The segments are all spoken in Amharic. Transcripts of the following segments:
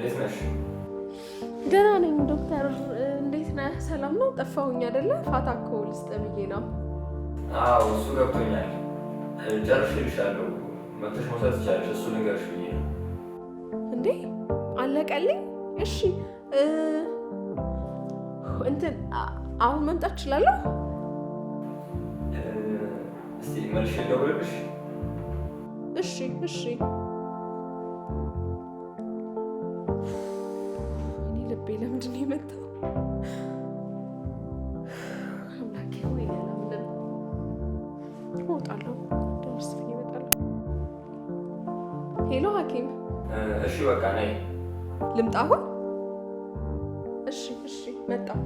እንዴት ነሽ? ደህና ነኝ ዶክተር። እንዴት ነህ? ሰላም ነው? ጠፋሁኝ አይደለ? ፋታ እኮ ልስጥ ብዬ ነው። አዎ እሱ ገብቶኛል። ጨርሼልሻለሁ። መጥተሽ መውሰድ ትችያለሽ። እሱ ልንገርሽ ብዬ ነው። እንዴ አለቀልኝ? እሺ እንትን አሁን መምጣት እችላለሁ? እስቲ መልሼ ልደውልልሽ? እሺ እሺ። እኔ ልቤ ለምንድን ነው የመጣው? አምላኬ ወይ ያላምንም እወጣለሁ። ደርስ ብዬ እመጣለሁ። ሄሎ ሐኪም። እሺ በቃ ነይ። ልምጣ አሁን? እሺ እሺ መጣሁ።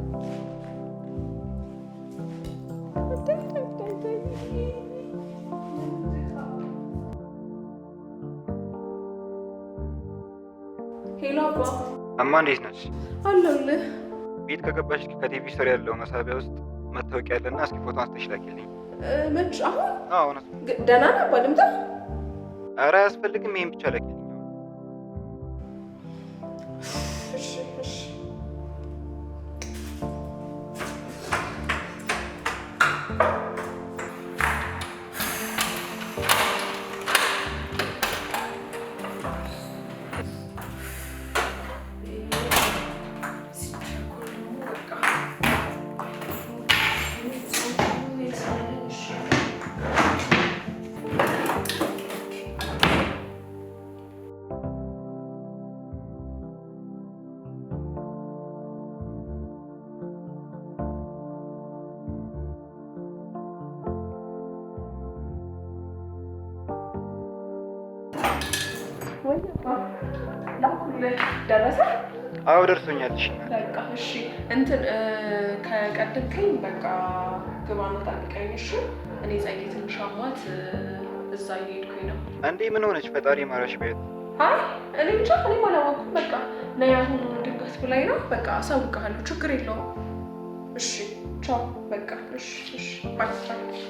ሄሎ አባ። እማ እንዴት ነች? አለሁልህ። ቤት ከገባሽ ከቲቪ ስር ያለው መሳቢያ ውስጥ መታወቂያ ያለና እስኪ ፎቶ አንስተሽ ላኪልኝ። መች አሁን? አዎ ነው። ደህና ነህ አባ? ልምጣ? ኧረ አያስፈልግም፣ ይሄን ብቻ ላኪልኝ። እሺ እሺ። ደረሰ? አዎ ደርሶኛል። እሺ በቃ እሺ። እንትን ከቀደምከኝ በቃ ግባና ጠብቀኝ። እሺ እኔ ጸጌ ትንሽ አሟት እዛ እየሄድኩኝ ነው። እንዴ ምን ሆነች? ፈጣሪ ማራሽ ቤት። አይ እኔ ብቻ እኔም አላወኩም። በቃ ነይ አሁን ድንገት ብላኝ ነው። በቃ አሳውቅሃለሁ፣ ችግር የለውም። እሺ ቻው። በቃ እሺ እሺ ባይ ባይ።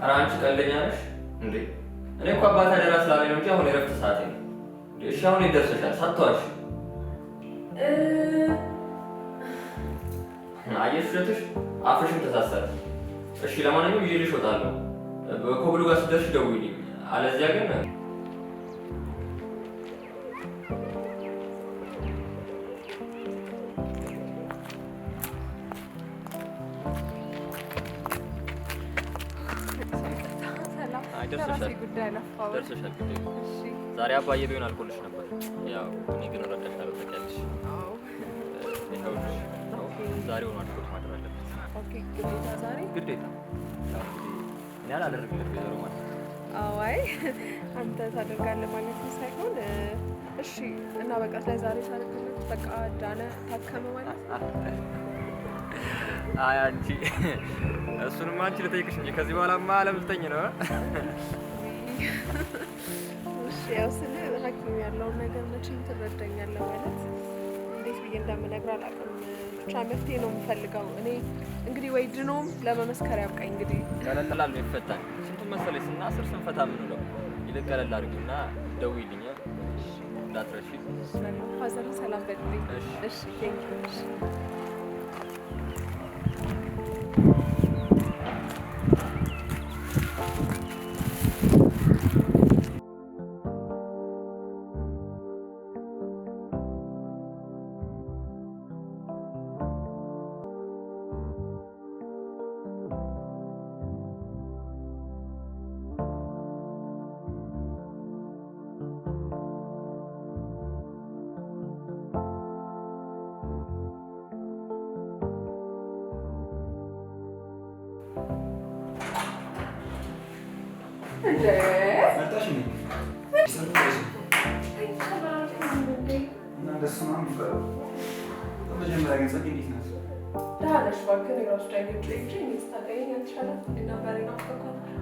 ኧረ አንቺ ቀልደኛ ነሽ እንዴ? እኔ እኮ አባታ ደራ ስላለኝ ነው እንጂ አሁን የረፍት ሰዓቴ ነው። እሺ አሁን ይደርሰሻል። ሳትዋሽ አየሽ፣ ውሸትሽ አፍሽም ተሳሰረ። እሺ ለማንኛውም ይዤልሽ እወጣለሁ። በኮብሉ ጋር ስትደርሽ ደውይልኝ፣ አለዚያ ግን ደርሰሻል። ዛሬ አባዬ ቢሆን አልቆልሽ ነበር። ያው እኔ ግን እረዳሻለሁ። ታውቂያለሽ። ዛሬ ሆኖ አድርጎት ማድረግ አለበት። ግዴታ እኔ አላደርግለት ወይዘሮ ማለት አይ አንተ ታደርጋለህ ማለት ሳይሆን እሺ። እና በቃ ዛሬ ሳልክለት በቃ ዳነ ታከመ ማለት አይ አንቺ እሱንማ አንቺ ልጠይቅሽ እንጂ ከዚህ በኋላማ አለምልተኝ ነው። እሺ ያው ስለ ሐኪም ያለውን ነገር መቼም ትረዳኛለህ ማለት እንዴት ብዬ እንደምነግርህ አላውቅም። ብቻ መፍትሄ ነው የምፈልገው እኔ እንግዲህ ወይ ድኖም ለመመስከር ያብቃኝ። እንግዲህ ቀለል ይፈታል። ስንቱን መሰለኝ ስናስር ስንፈታ የምንውለው። ይልቅ ቀለል አድርጊና ደውዪልኝ እንዳትረሺ። ፋዘርን ሰላም በልልኝ። እሺ ቴንኪው። እሺ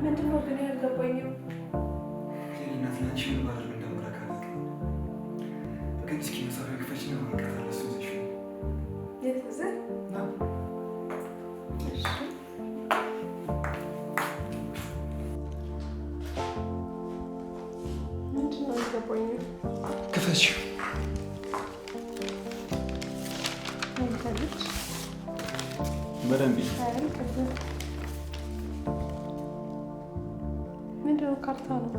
ምንድነው ግን ያልገባኝም? ክፈች። በደንብ ምንድነው? ካርታ ነው።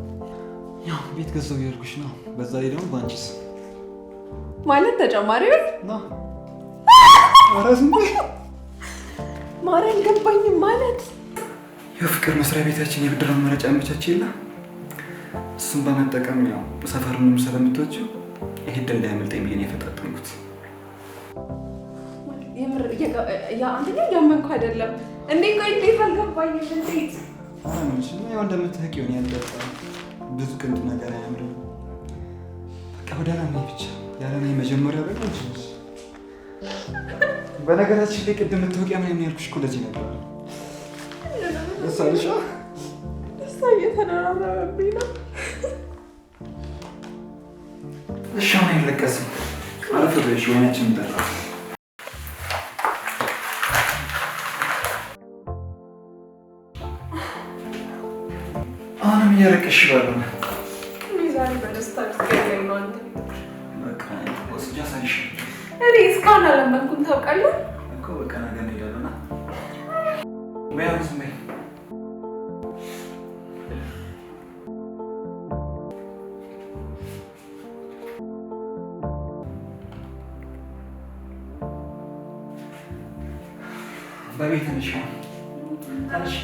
ያው ቤት ገዛው እያልኩሽ ነው። በዛ ላይ ደግሞ ባንቺስ ማለት ተጨማሪ ነው። ኧረ ዝም በይ ማርያም፣ ገባኝም ማለት የፍቅር መስሪያ ቤታችን የብድር አማራጭ አመቻች የለ እሱም በመጠቀም ያው ሰፈሩንም ስለምትወጪው ይሄ ዕድል እንዳያመልጠኝ ብዬ ነው የፈጣጠንኩት። የምር አንደኛ እያመንኩ አይደለም። እንዴት አልገባኝም። እንዴት ያው እንደምታውቂው ነው ያልጠጣ ብዙ ቅንጡ ነገር አያምርም። በቃ ወደ አላማዬ ብቻ ያለማዬ መጀመሪያ በቃ እንጂ በነገራችን ላይ ቅድም መታወቂያ ምናምን ያልኩሽ እኮ ለዚህ ነበር። ደሳለሽ ደስታ እየተደራረበብኝ ነው። እሺ አሁን አይለቀስም። አረፍ በይሽ ወይናችን ጠራ። አሁንም እያለቀሽ ባልሆነ ዛሬ በደስታ ልትገለኝ ነው አንተ። በቃ ወስጃ ሳይሽ እኔ እስካሁን አላመንኩም ታውቃለህ እኮ። በቃ ነገር እንሄዳለና በያውስ በይ በቤት ነሽ ታንሽ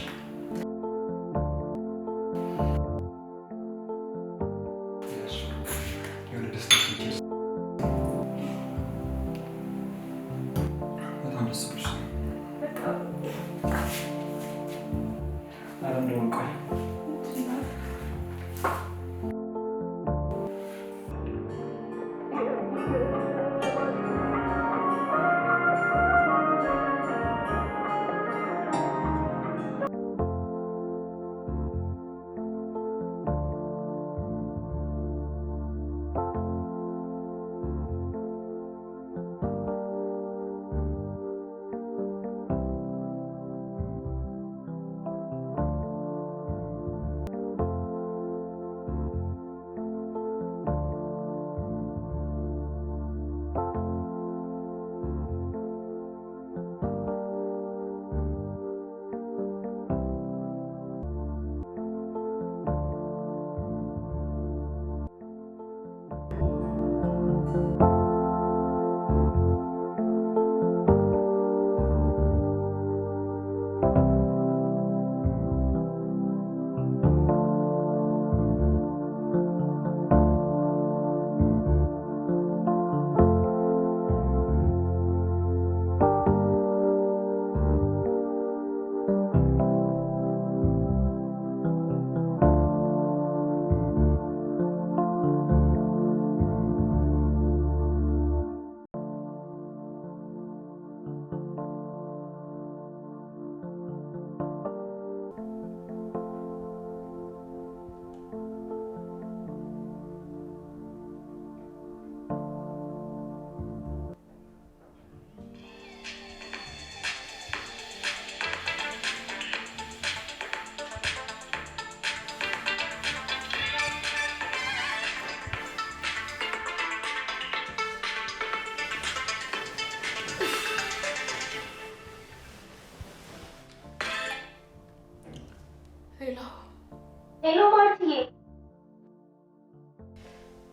ሄሎ ማርትዬ።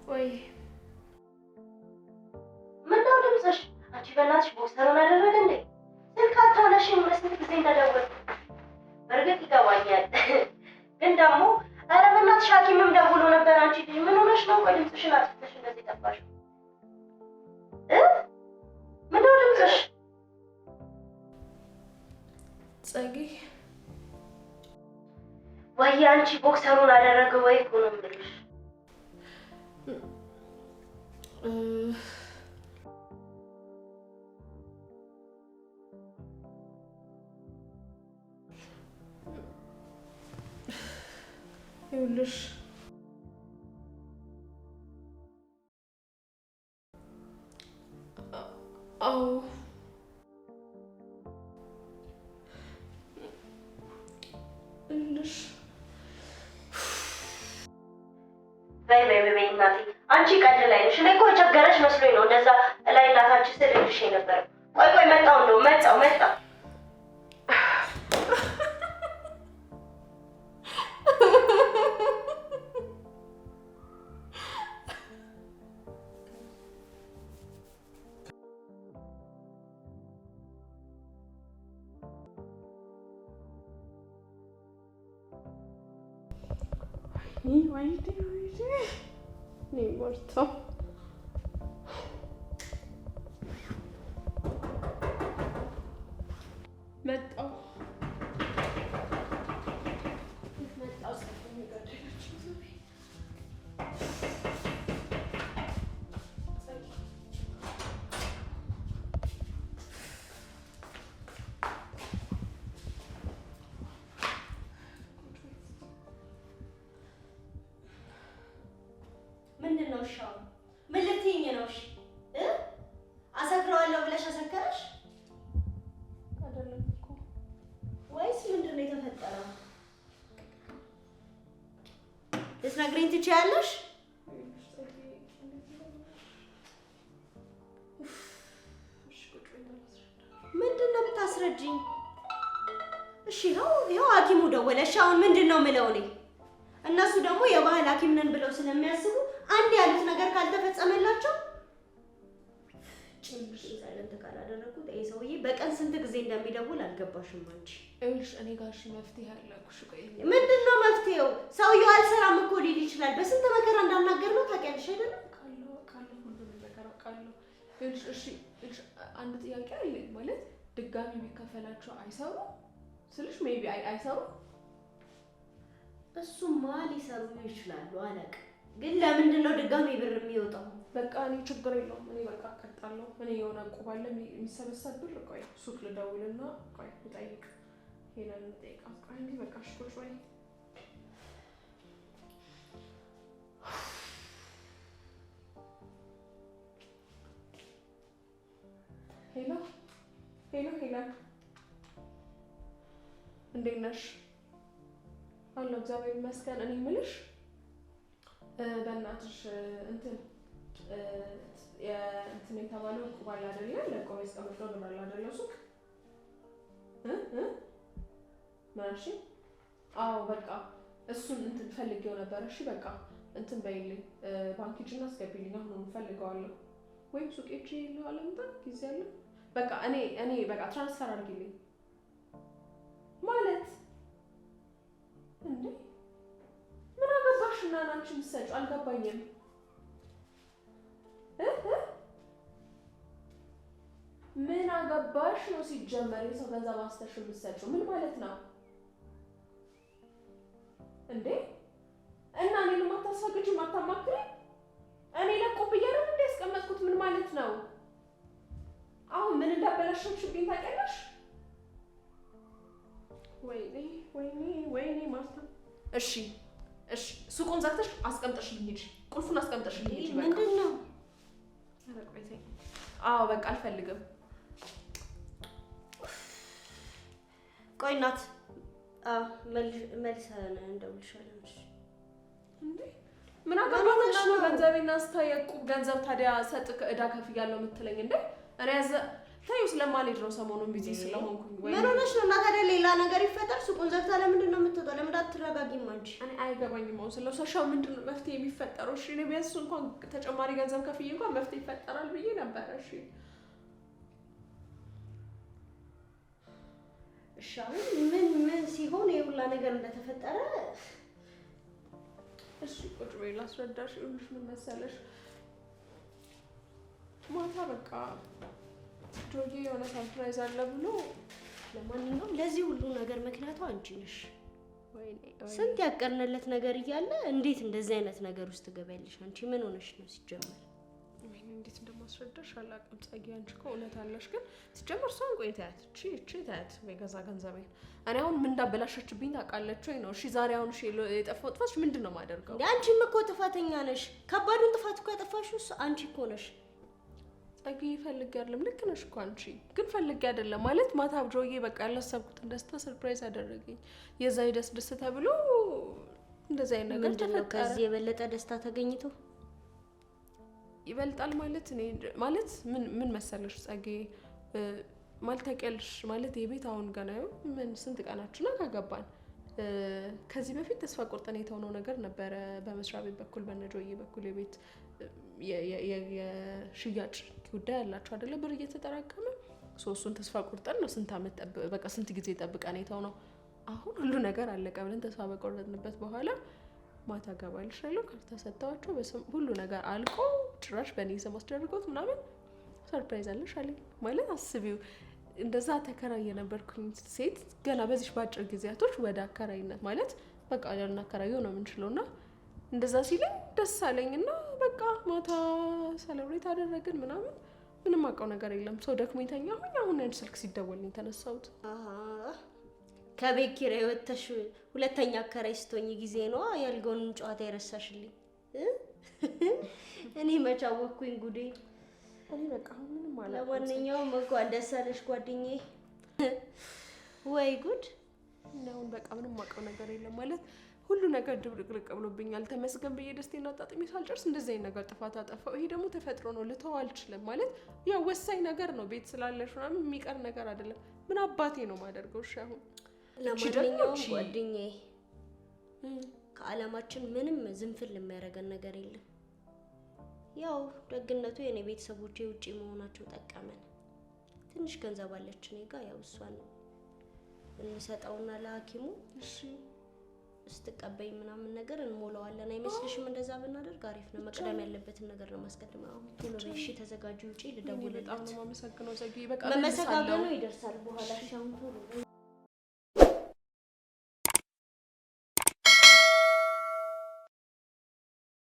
ወይ ምነው ድምፅሽ? አንቺ በእናትሽ ቦስተሩን አደረገ እንዴ? ስልክ አታነሺም? በስንት ጊዜ እንደደወልኩ በእርግጥ ይገባኛል፣ ግን ደግሞ ኧረ በእናትሽ ሐኪምም ደውሎ ነበር። አንቺ ልጅ ምን ሆነሽ ነው? ቆይ ድምፅሽን አጥፍተሽ እንደዚህ ጠፋሽው? ምነው ድምፅሽ? ጸጊ ወይ አንቺ ቦክሰሩን አደረገ ወይ እኮ ነው የምልሽ። ይኸውልሽ አዎ በይ እናቴ አንቺ ቀልድ ላይ ነሽ። እኔ እኮ የቸገረሽ መስሎኝ ነው እንደዛ ላይ እናታች ስልልሽ የነበረው። ቆይ መጣው እንደው መጣው ምንድን ነው ሻው? ምን ልትይኝ ነው? እሺ አሰክረዋለሁ ብለሽ አሰከረሽ አይደለም እኮ ወይስ ምንድን ነው የተፈጠረው? ልትነግሪኝ ትችያለሽ? ምንድን ነው የምታስረጅኝ? እሺ ይኸው ሐኪሙ ደወለ። እሺ አሁን ምንድን ነው የምለው እኔ? እነሱ ደግሞ የባህል ሐኪም ነን ብለው ስለሚያስቡ አንድ ያሉት ነገር ካልተፈጸመላቸው ጭምሽ ሳይለንት ካላደረኩት ይሄ ሰውዬ በቀን ስንት ጊዜ እንደሚደውል አልገባሽም አንቺ? እኔ ጋር እሺ መፍትሄ አለኩሽ። ቆይ ምንድን ነው መፍትሄው? ሰውዬው አልሰራም እኮ ሊል ይችላል። በስንት መከራ እንዳናገር ነው ታውቂያለሽ አይደለም? ቃል ሁሉንም ነገር አውቃለሁ። እሺ አንድ ጥያቄ አለኝ። ማለት ድጋሚ ቢከፈላቸው አይሰሩ ስልሽ ሜቢ አይሰሩ እሱማ ሊሰሩ ይችላሉ አለቅ። ግን ለምንድን ነው ድጋሚ ብር የሚወጣው? በቃ እኔ ችግር የለውም። እኔ በቃ አቀጣለሁ። እኔ የሆነ ዕቁብ አለ የሚሰበሰብ ብር። ቆይ ሱቅ ልደውልና ቆይ ልጠይቅ። ሄለን ልጠይቃት። ቆይ እንዲህ በቃ ሽኮች ወይ ሄለን እንዴት ነሽ? አለሁ እግዚአብሔር ይመስገን። እኔ የምልሽ በእናትሽ እንትን የተባለው ዕቁብ አለ አይደለ? ለዕቁብ ያስቀመጥነው ብር አለ አይደለ? ሱቅ ማንሺ? አዎ በቃ እሱን እንትን ፈልጌው ነበር። እሺ በቃ እንትን በይልኝ፣ ባንክ ሂጂና አስገቢልኝ። አሁን ፈልገዋለሁ። ወይም ሱቅ ሂጂ ነው አለምጣ ጊዜ አለ። በቃ እኔ በቃ ትራንስፈር አድርጊልኝ ማለት እንዴ? ምን አገባሽ እና አንቺ የምትሰጪው አልገባኝም። ምን አገባሽ ነው ሲጀመር? የሰው ገንዘብ አስተሽ የምትሰጪው ምን ማለት ነው እንዴ? እና እኔን ማታስፈቅጂ ማታማክሪ? እኔ ለቆብ እያደረግ እንደ ያስቀመጥኩት ምን ማለት ነው? አሁን ምን እንዳበላሸችብኝ ታውቂያለሽ? ወይኔ ማርታ። እሺ ሱቁን ዘግተሽ አስቀምጠሽልኝ ሂጂ። ቁልፉን አስቀምጠሽልኝ ሂጂ። በቃ ምንድን ነው? አዎ በቃ አልፈልግም። ቆይ እናት መልሰን እንደውልሻለን። እንዴ ምን አገባሽ ነው ገንዘቤና ስታየቁብ ገንዘብ ታዲያ ሰጥክ እዳ ከፍያለሁ የምትለኝ እንዴ? እኔ ታዩ ስለማልሄድ ነው ሰሞኑን ቢዚ ስለሆንኩኝ። ወይ ምን ሆነሽ ነው? እና ታዲያ ሌላ ነገር ይፈጠር ሱቁን ዘግታ ለምንድን ነው የምትወጣው? ለምን አትረጋጊም አንቺ? እኔ አይገባኝም። አሁን ስለሰሻው ምንድን ነው መፍትሄ የሚፈጠረው? እሺ እኔ ቢያንስ እንኳን ተጨማሪ ገንዘብ ከፍዬ እንኳን መፍትሄ ይፈጠራል ብዬ ነበር። እሺ አሁን ምን ሲሆን የሁላ ነገር እንደተፈጠረ እሺ ቁጭ በይ ላስረዳሽ። ይኸውልሽ ምን መሰለሽ ማታ በቃ ጆጌ የሆነ ሰርፕራይዝ አለ ብሎ ለማንኛውም ለዚህ ሁሉ ነገር ምክንያቱ አንቺ ነሽ። ስንት ያቀርነለት ነገር እያለ እንዴት እንደዚህ አይነት ነገር ውስጥ ገባይልሽ? አንቺ ምን ሆነሽ ነው ሲጀመር? እንዴት እንደማስረዳሽ አላውቅም። ጸጊ አንቺ እኮ እውነት አለሽ። ግን ሲጀመር እሷን ቆይ ታያት እቺ ታያት በገዛ ገንዘቤን እኔ አሁን ምን እንዳበላሸችብኝ ታውቃለች ወይ ነው? እሺ ዛሬ አሁን እሺ የጠፋው ጥፋትሽ ምንድን ነው የማደርገው? አንቺም እኮ ጥፋተኛ ነሽ። ከባዱን ጥፋት እኮ ያጠፋሽው አንቺ እኮ ነሽ። ጸጊ ፈልጌ አይደለም። ልክ ነሽ እኮ አንቺ ግን ፈልጌ አይደለም ማለት ማታ አብጆዬ በቃ ያላሰብኩትን ደስታ ሰርፕራይዝ አደረገኝ። የዛ ደስ ተብሎ እንደዛ አይነት ነገር ተፈጠረ። ከዚህ የበለጠ ደስታ ተገኝቶ ይበልጣል ማለት እኔ ማለት ምን መሰለሽ ጸጌ ማለት ታውቂያለሽ ማለት የቤት አሁን ገና ምን ስንት ቀናችን ካገባን ከዚህ በፊት ተስፋ ቆርጠን የተውነው ነገር ነበረ በመስሪያ ቤት በኩል በነጆዬ በኩል የቤት የሽያጭ ጉዳይ ያላችሁ አይደለ ብር እየተጠራቀመ እሱን ተስፋ ቆርጠን ነው ስንት አመት በቃ ስንት ጊዜ ጠብቀን የተውነው አሁን ሁሉ ነገር አለቀ ብለን ተስፋ በቆረጥንበት በኋላ ማታ ገባልሻለሁ ካርታ ሰጣቸው ሁሉ ነገር አልቆ ጭራሽ በእኔ ስም አስደርጎት ምናምን ሰርፕራይዝ አለሽ አለኝ ማለት አስቢው እንደዛ ተከራይ የነበርኩኝ ሴት ገና በዚህ ባጭር ጊዜያቶች ወደ አከራይነት ማለት በቃ ያለና አከራዩ ነው የምንችለውና እንደዛ ሲለኝ ደስ አለኝና በቃ ማታ ሰለብሬት አደረግን ምናምን ምንም አውቀው ነገር የለም ሰው ደክሞኝተኛ አሁን ያን ስልክ ሲደወልኝ ተነሳሁት ከቤት ኪራይ ወጥተሽ ሁለተኛ አከራይ ስትሆኚ ጊዜ ነው ያልገውን ጨዋታ ይረሳሽልኝ እኔ መቻወኩኝ ጉዴ እኔ በቃ ምንም ማለት ለማንኛውም እንኳን ደስ አለሽ ጓደኛዬ ወይ ጉድ ነው በቃ ምንም አውቀው ነገር የለም ማለት ሁሉ ነገር ድብልቅልቅ ብሎብኛል ተመስገን ብዬ ደስቴና አጣጥሜ ሳልጨርስ እንደዚህ አይነት ነገር ጥፋት አጠፋው ይሄ ደግሞ ተፈጥሮ ነው ልተው አልችልም ማለት ያው ወሳኝ ነገር ነው ቤት ስላለሽ ምናምን የሚቀር ነገር አይደለም ምን አባቴ ነው ማደርገው እሺ አሁን ለማንኛውም ጓደኛዬ ከዓለማችን ምንም ዝንፍል የሚያደርገን ነገር የለም ያው ደግነቱ የኔ ቤተሰቦቼ ውጪ መሆናቸው ጠቀመን ትንሽ ገንዘብ አለች እኔ ጋር ያው እሷን እንሰጣውና ለሐኪሙ እሺ ስትቀበይ ምናምን ነገር እንሞላዋለን አይመስልሽም እንደዛ ብናደርግ አሪፍ ነው መቅደም ያለበትን ነገር ነው ማስቀደም ቶሎ በእሺ ተዘጋጁ ውጪ ልደውልልኝ በጣም ነው ማመሰግነው ዘጊ በቃ መመሰጋገኑ ይደርሳል በኋላ ሻውን ቶሎ